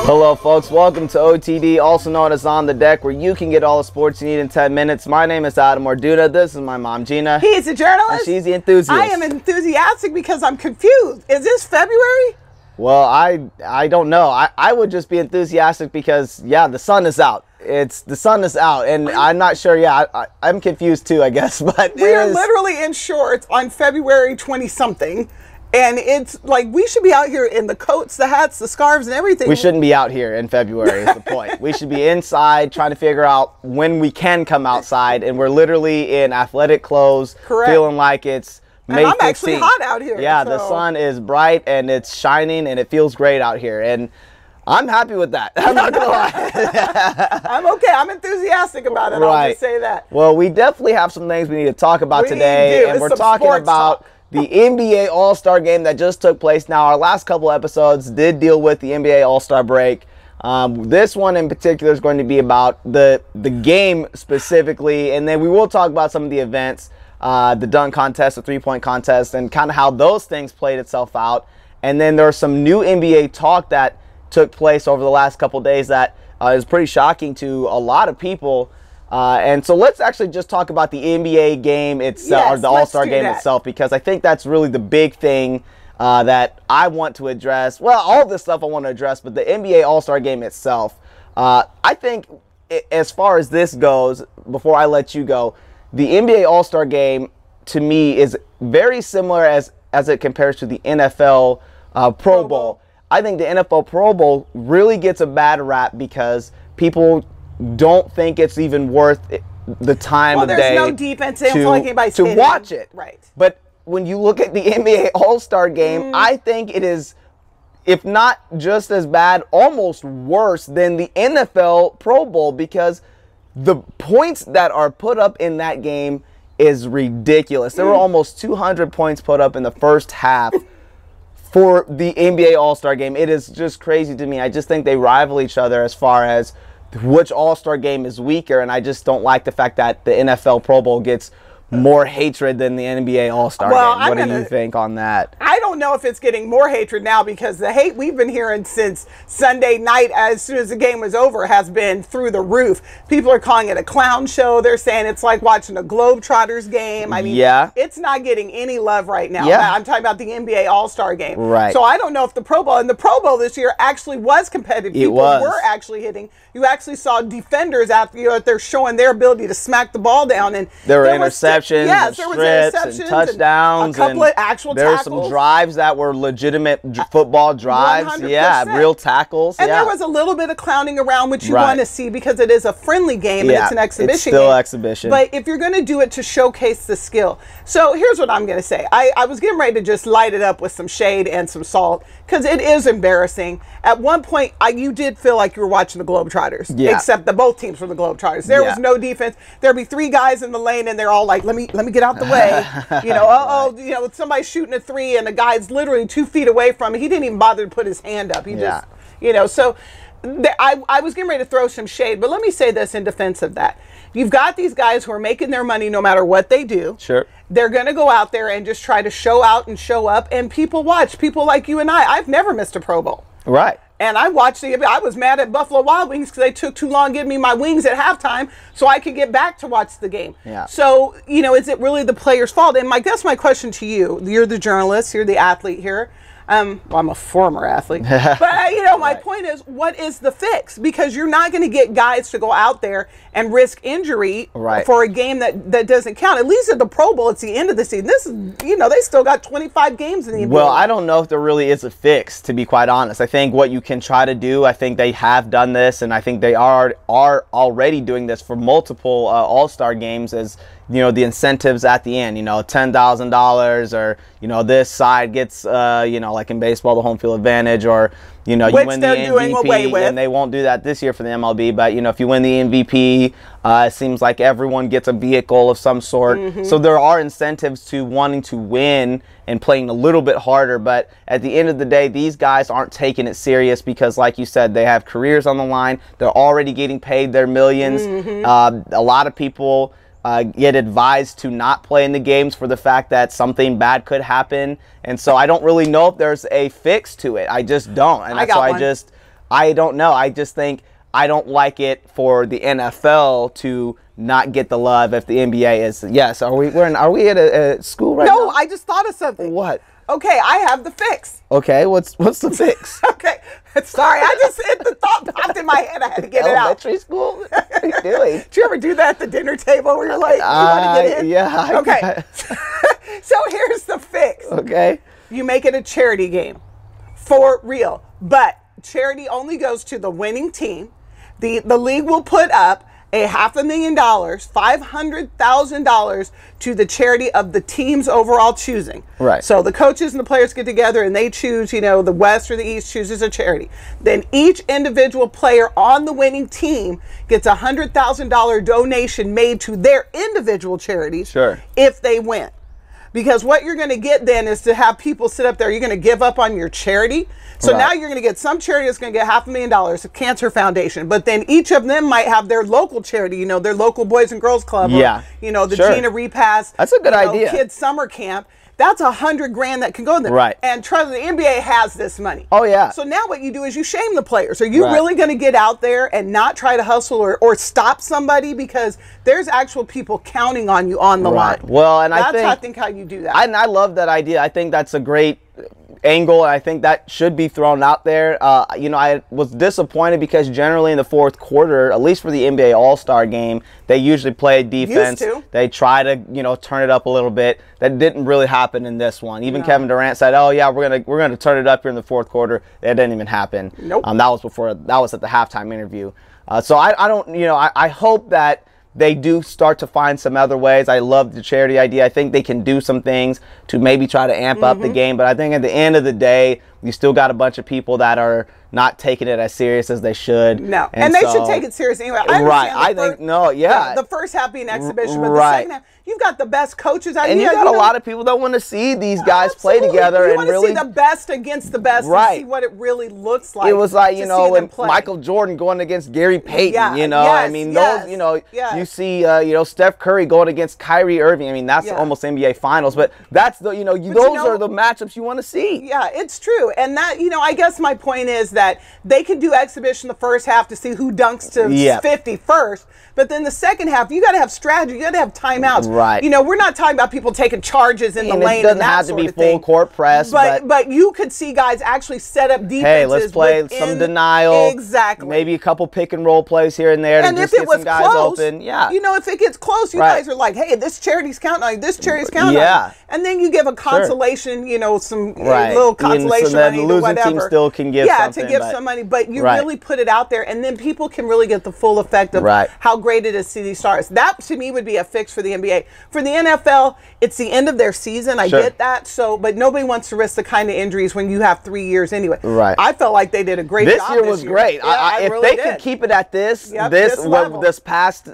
Hello folks, welcome to OTD, also known as On the Deck, where you can get all the sports you need in 10 minutes. My name is Adam Orduna. This is my mom, Gina. He's a journalist. And she's the enthusiast. I am enthusiastic because I'm confused. Is this February? Well, I don't know. I would just be enthusiastic because, yeah, the sun is out. The sun is out, and I'm not sure. Yeah, I'm confused too, I guess. But we are literally in shorts on February 20-something. And it's like we should be out here in the coats, the hats, the scarves, and everything. We shouldn't be out here in February is the point. We should be inside trying to figure out when we can come outside. And we're literally in athletic clothes, correct, feeling like it's May 15th. And I'm actually hot out here. Yeah, so. The sun is bright and it's shining and it feels great out here. And I'm happy with that. I'm not going to lie. I'm okay. I'm enthusiastic about it. Right. I'll just say that. Well, we definitely have some things we need to talk about today. And we're talking about the NBA All-Star game that just took place. Now, our last couple episodes did deal with the NBA All-Star break. This one in particular is going to be about the game specifically, and then we will talk about some of the events, the dunk contest, the three-point contest, and kind of how those things played itself out. And then there's some new NBA talk that took place over the last couple days that is pretty shocking to a lot of people. And so let's actually just talk about the NBA game itself, yes, or the All-Star game itself, because I think that's really the big thing that I want to address. Well, all this stuff I want to address, but the NBA All-Star game itself, I think as far as this goes, before I let you go, the NBA All-Star game to me is very similar as it compares to the NFL Pro Bowl. I think the NFL Pro Bowl really gets a bad rap because people don't think it's even worth the time of day. There's no defense. They don't feel like anybody's to watch it. Right. But when you look at the NBA All-Star game, I think it is, if not just as bad, almost worse than the NFL Pro Bowl, because the points that are put up in that game is ridiculous. There were almost 200 points put up in the first half for the NBA All-Star game. It is just crazy to me. I just think they rival each other as far as which All-Star game is weaker, and I just don't like the fact that the NFL Pro Bowl gets more hatred than the NBA All-Star game. What do you think on that? I don't know if it's getting more hatred now, because the hate we've been hearing since Sunday night, as soon as the game was over, has been through the roof. People are calling it a clown show. They're saying it's like watching a Globetrotters game. I mean, yeah, it's not getting any love right now. Yeah. I'm talking about the NBA All-Star game. Right. So I don't know if the Pro Bowl, and the Pro Bowl this year actually was competitive. People were actually hitting. You actually saw defenders out there showing their ability to smack the ball down, and there were interceptions, yes, there was interceptions, and touchdowns, and a couple of actual there tackles. There were some drives that were legitimate football drives. 100%. Yeah, real tackles. And there was a little bit of clowning around, which you want to see, because it is a friendly game and it's an exhibition. It's still exhibition. But if you're going to do it to showcase the skill, so here's what I'm going to say. I was getting ready to just light it up with some shade and some salt, because it is embarrassing. At one point, you did feel like you were watching the Globetrotters, except that both teams were the Globetrotters. There was no defense. There'd be three guys in the lane, and they're all like, let me get out the way. You know, somebody's shooting a three, and the guy's literally 2 feet away from him. He didn't even bother to put his hand up. He just, so I was getting ready to throw some shade, but let me say this in defense of that. You've got these guys who are making their money no matter what they do. Sure. They're going to go out there and just try to show out and show up, and people watch. People like you and I've never missed a Pro Bowl. Right. And I watched I was mad at Buffalo Wild Wings because they took too long getting me my wings at halftime so I could get back to watch the game. Yeah. So, is it really the player's fault? And that's my question to you. You're the journalist, you're the athlete here. Well, I'm a former athlete. But, my point is, what is the fix? Because you're not going to get guys to go out there and risk injury for a game that doesn't count. At least at the Pro Bowl, it's the end of the season. This is, they still got 25 games in the NBA. Well, I don't know if there really is a fix, to be quite honest. I think what you can try to do, I think they have done this, and I think they are already doing this for multiple All-Star games, as the incentives at the end, $10,000, or, this side gets, like in baseball, the home field advantage, or, you win the MVP, and they won't do that this year for the MLB, but, if you win the MVP, it seems like everyone gets a vehicle of some sort. So there are incentives to wanting to win and playing a little bit harder, but at the end of the day, these guys aren't taking it serious because, like you said, they have careers on the line. They're already getting paid their millions. A lot of people get advised to not play in the games for the fact that something bad could happen. And so I don't really know if there's a fix to it. I just don't. And so I don't know. I just think I don't like it for the NFL to not get the love if the NBA is. Yes. Are we at a school right now? No, I just thought of something. What? Okay, I have the fix. Okay, what's the fix? Okay, sorry, I just the thought popped in my head. I had to get it out. Elementary school? What are you doing? Do you ever do that at the dinner table where you're like, you want to get in? Yeah. Okay. So here's the fix. Okay. You make it a charity game, for real. But charity only goes to the winning team. The league will put up $500,000, $500,000 to the charity of the team's overall choosing. Right. So the coaches and the players get together and they choose, the West or the East chooses a charity. Then each individual player on the winning team gets a $100,000 donation made to their individual charities. Sure. If they win. Because what you're going to get then is to have people sit up there. You're going to give up on your charity. So now you're going to get some charity that's going to get $500,000, a cancer foundation. But then each of them might have their local charity, their local Boys and Girls Club. Yeah. Or, the Gina Repast. That's a good idea. Kids Summer Camp. That's $100,000 that can go there. Right. And trust me, the NBA has this money. Oh, yeah. So now what you do is you shame the players. Are you really going to get out there and not try to hustle or stop somebody? Because there's actual people counting on you on the line. Well, and I think think how you do that. I love that idea. I think that's a great angle, and I think that should be thrown out there. I was disappointed because generally in the fourth quarter, at least for the NBA All-Star game, they usually play defense. They try to, turn it up a little bit. That didn't really happen in this one. Even Kevin Durant said, "Oh yeah, we're gonna turn it up here in the fourth quarter." That didn't even happen. Nope. That was at the halftime interview. So I don't, I hope that they do start to find some other ways. I love the charity idea. I think they can do some things to maybe try to amp up the game. But I think at the end of the day, you still got a bunch of people that are not taking it as serious as they should. No, and they should take it serious anyway. The first half being exhibition, but the second half, you've got the best coaches. And you've got a lot of people that want to see these guys play together. You want to see the best against the best and see what it really looks like. It was like, when Michael Jordan going against Gary Payton, you see, Steph Curry going against Kyrie Irving. I mean, that's almost NBA Finals, but that's those are the matchups you want to see. Yeah, it's true. And that, I guess my point is that they can do exhibition the first half to see who dunks to 50 first, but then the second half, you got to have strategy. You got to have timeouts. Right. We're not talking about people taking charges in the lane. It doesn't have to be full court press. But you could see guys actually set up defenses. Hey, let's play some denial. Exactly. Maybe a couple pick and roll plays here and there to just get some guys open. Yeah. If it gets close, you guys are like, hey, this charity's counting on you. This charity's counting on you. And then you give a consolation, some little consolation money to whatever. The losing team still can give something. To give some money. But you really put it out there, and then people can really get the full effect of how great it is to see these stars. That, to me, would be a fix for the NBA. For the NFL, it's the end of their season. I get that. But nobody wants to risk the kind of injuries when you have 3 years anyway. Right. I felt like they did a great job. This year was great. If they could keep it at this past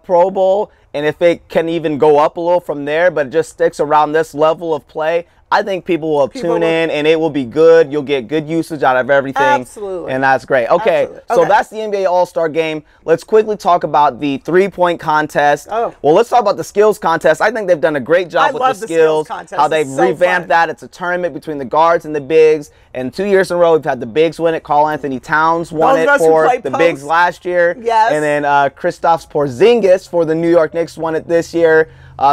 Pro Bowl, and if it can even go up a little from there, but it just sticks around this level of play, I think people will tune in, and it will be good. You'll get good usage out of everything. Absolutely. And that's great. Okay, so that's the NBA All-Star Game. Let's quickly talk about the three-point contest. Oh. Well, let's talk about the skills contest. I think they've done a great job with the skills contest. How they've revamped that. It's a tournament between the guards and the bigs. And 2 years in a row, we've had the bigs win it. Karl Anthony Towns won it for the bigs last year. Yes. And then Kristaps Porzingis for the New York Knicks won it this year.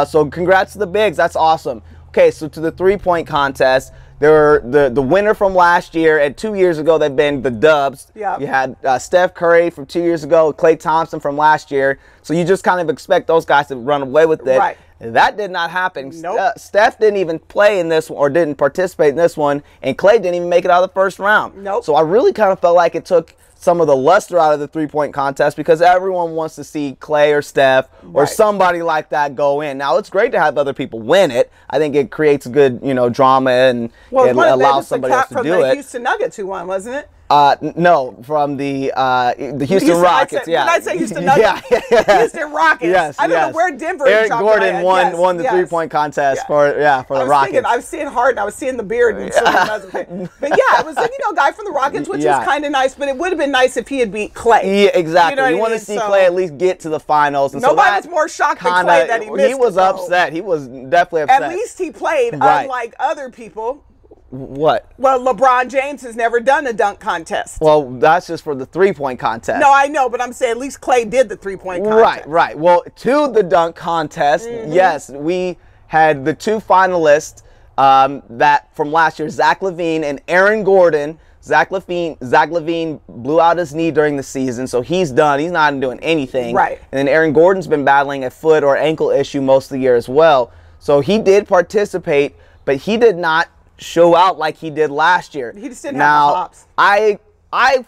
So congrats to the bigs. That's awesome. Okay, so to the three-point contest, they're the winner from last year, and 2 years ago they've been the Dubs. Yeah. You had Steph Curry from 2 years ago, Klay Thompson from last year. So you just kind of expect those guys to run away with it. Right. That did not happen. Nope. Steph didn't even play in this one, or didn't participate in this one, and Klay didn't even make it out of the first round. Nope. So I really kind of felt like it took some of the luster out of the three-point contest because everyone wants to see Klay or Steph or somebody like that go in. Now, it's great to have other people win it. I think it creates good, drama and allows somebody else to do it. Well, the Houston Nuggets who won, wasn't it? No, from the Houston Rockets. Did I say Houston Nuggets? Yeah. Houston Rockets. Yes, I don't know where Denver. Eric Gordon won the 3-point contest for the Rockets. I was seeing Harden. I was seeing the beard. And but yeah, it was a guy from the Rockets, which was kind of nice. But it would have been nice if he had beat Clay. Yeah, exactly. You want to see Clay at least get to the finals. And nobody was more shocked than Clay that he missed. He was upset. He was definitely upset. At least he played, unlike other people. What? Well, LeBron James has never done a dunk contest. Well, that's just for the 3-point contest. No, I know, but I'm saying at least Clay did the 3-point contest. Right. Well, to the dunk contest, yes, we had the 2 finalists that from last year, Zach LaVine and Aaron Gordon. Zach LaVine blew out his knee during the season, so he's done. He's not doing anything. Right. And then Aaron Gordon's been battling a foot or ankle issue most of the year as well. So he did participate, but he did not show out like he did last year. He just didn't have the hops. I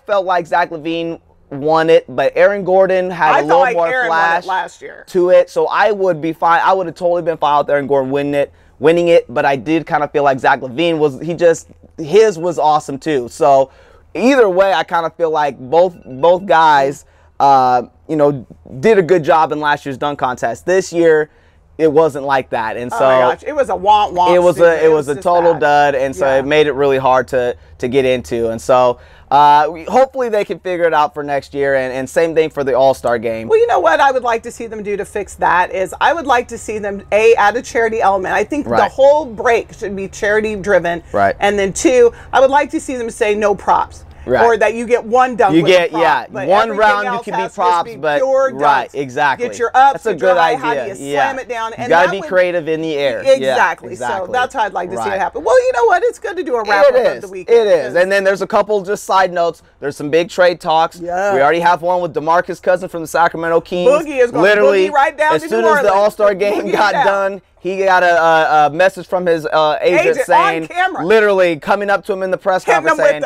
felt like Zach LaVine won it, but Aaron Gordon had a little more flash last year to it. So I would be fine. I would have totally been fine with Aaron Gordon winning it, but I did kind of feel like Zach LaVine his was awesome too. So either way, I kind of feel like both guys did a good job in last year's dunk contest. This year it wasn't like that, and so oh my gosh, it was a womp. It was a total dud, and so it made it really hard to get into, and so hopefully they can figure it out for next year, and same thing for the All-Star game. Well, you know what I would like to see them do to fix that is I would like to see them add a charity element. I think the whole break should be charity driven, and then 2, I would like to see them say no props. Or that you get one dunk. You get one round you can be props, but exactly. Get your up. That's a good idea. How do you slam it down? You got to be creative in the air. Exactly. So that's how I'd like to see it happen. Well, you know what? It's good to do a wrap up of the weekend. It is. And then there's a couple just side notes. There's some big trade talks. Yeah. We already have one with DeMarcus Cousins from the Sacramento Kings. Boogie is going to boogie right down to New Orleans. As soon as the All-Star game got done, he got a message from his agent saying, on camera, literally coming up to him in the press conference saying,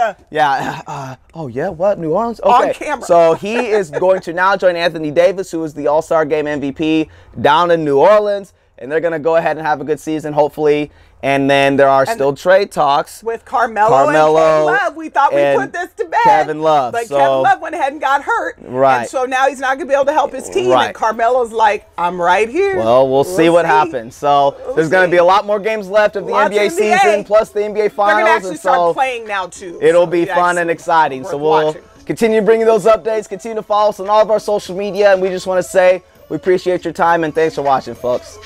what, New Orleans? Okay. On camera. So he is going to now join Anthony Davis, who is the All-Star Game MVP, down in New Orleans, and they're going to go ahead and have a good season, hopefully. And then there are still trade talks with Carmelo and Kevin Love. We thought we put this to bed. Kevin Love. But Kevin Love went ahead and got hurt. Right. And so now he's not going to be able to help his team. And Carmelo's like, I'm right here. Well, we'll see what happens. So there's going to be a lot more games left of the NBA season, plus the NBA Finals. They're going to actually start playing now, too. It'll be fun and exciting. So we'll continue bringing those updates, continue to follow us on all of our social media. And we just want to say we appreciate your time and thanks for watching, folks.